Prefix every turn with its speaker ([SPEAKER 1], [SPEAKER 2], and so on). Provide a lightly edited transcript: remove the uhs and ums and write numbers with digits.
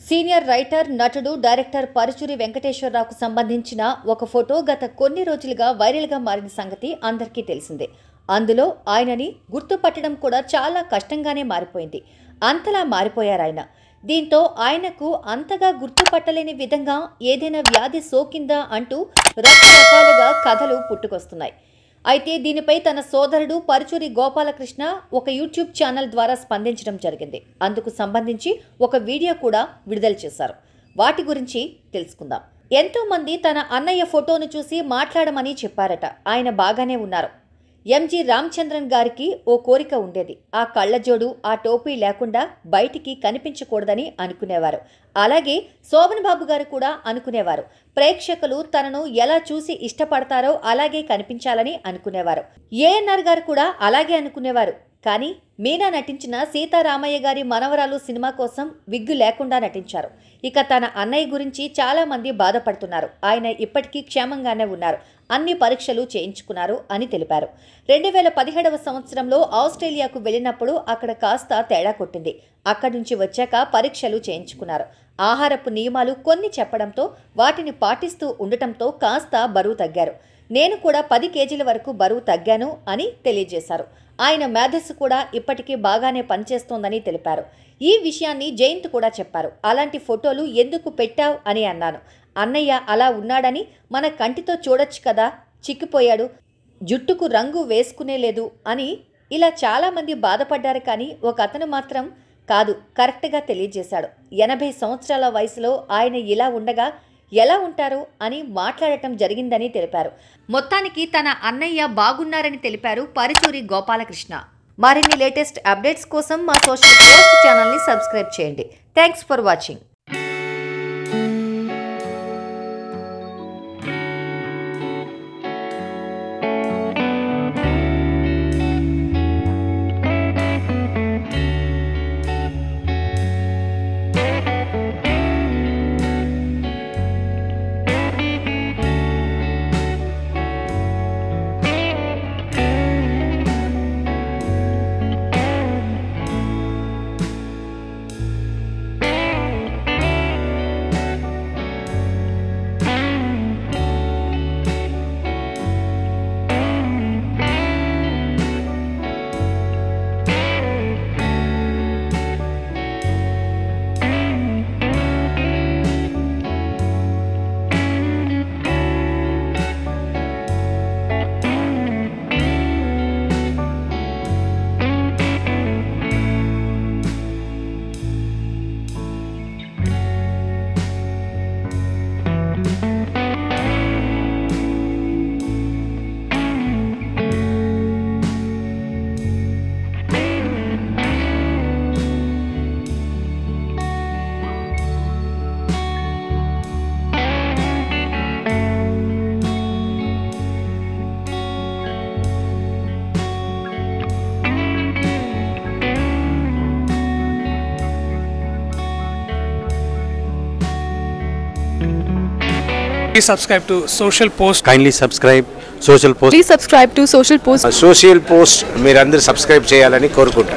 [SPEAKER 1] Senior writer, నటుడు, director Paruchuri వెంకటేశ్వరరావుకు సంబంధించిన ఒక ఫోటో గత కొన్ని రోజులుగా వైరల్గా మారిన సంగతి అందరికీ తెలిసిందే. అందులో ఆయనని గుర్తుపట్టడం కూడా చాలా కష్టంగానే మారిపోయింది. అంతలా మారిపోయారాయన. దీంతో ఆయనకు అంతగా గుర్తుపట్టలేని విధంగా ఏదైనా వ్యాధి సోకిందా అంటూ రకరకాలుగా కథలు పుట్టుకొస్తున్నాయి. అయితే దీనిపై తన సోదరుడు పరుచూరి గోపాలకృష్ణ ఒక యూట్యూబ్ ఛానల్ ద్వారా స్పందించడం జరిగింది. అందుకు సంబంధించి ఒక వీడియో కూడా విడుదల చేశారు. వాటి గురించి తెలుసుకుందాం. ఎంతో మంది తన అన్నయ్య ఫోటోను చూసి మాట్లాడమని చెప్పారట. ఆయన బాగానే ఉన్నారు. ఎంజి రామచంద్రన్ గారికి ఓ కోరిక ఉండేది. ఆ కళ్ళజోడు, ఆ టోపీ లేకుండా బయటికి కనిపించకూడదని అనుకునేవారు. అలాగే శోభన్ బాబు గారు కూడా అనుకునేవారు. ప్రేక్షకులు తనను ఎలా చూసి ఇష్టపడతారో అలాగే కనిపించాలని అనుకునేవారు. ఏఎన్ఆర్ గారు కూడా అలాగే అనుకునేవారు. కానీ మీనా నటించిన సీతారామయ్య గారి మనవరాలు సినిమా కోసం విగ్గు లేకుండా నటించారు. ఇక తన అన్నయ్య గురించి చాలా మంది బాధపడుతున్నారు. ఆయన ఇప్పటికీ క్షేమంగానే ఉన్నారు. అన్ని పరీక్షలు చేయించుకున్నారు అని తెలిపారు. 2017వ సంవత్సరంలో ఆస్ట్రేలియాకు వెళ్ళినప్పుడు అక్కడ కాస్త తేడా కొట్టింది. అక్కడి నుంచి వచ్చాక పరీక్షలు చేయించుకున్నారు. ఆహారపు నియమాలు కొన్ని చెప్పడంతో వాటిని పాటిస్తూ ఉండటంతో కాస్త బరువు తగ్గారు. నేను కూడా 10 కేజీల వరకు బరువు తగ్గాను అని తెలియజేశారు. ఆయన మేధస్సు కూడా ఇప్పటికీ బాగానే పనిచేస్తోందని తెలిపారు. ఈ విషయాన్ని జయంత్ కూడా చెప్పారు. అలాంటి ఫోటోలు ఎందుకు పెట్టావు అని అన్నాను. అన్నయ్య అలా ఉన్నాడని మన కంటితో చూడొచ్చు కదా, చిక్కిపోయాడు, జుట్టుకు రంగు వేసుకునే లేదు అని ఇలా చాలామంది బాధపడ్డారు. కానీ ఒక అతను మాత్రం కాదు, కరెక్ట్గా తెలియజేశాడు. 80 సంవత్సరాల వయసులో ఆయన ఇలా ఉండగా ఎలా ఉంటారు అని మాట్లాడటం జరిగిందని తెలిపారు. మొత్తానికి తన అన్నయ్య బాగున్నారని తెలిపారు పరుచూరి గోపాలకృష్ణ. మరిన్ని లేటెస్ట్ అప్డేట్స్ కోసం మా సోషల్ పోస్ట్ ఛానల్ని సబ్స్క్రైబ్ చేయండి. Thanks for watching.
[SPEAKER 2] Please subscribe to Social Post.
[SPEAKER 3] Kindly subscribe Social Post.
[SPEAKER 4] Please subscribe to Social Post.
[SPEAKER 3] Social Post మీరందరూ సబ్స్క్రైబ్ చేయాలని కోరుకుంటున్నాను.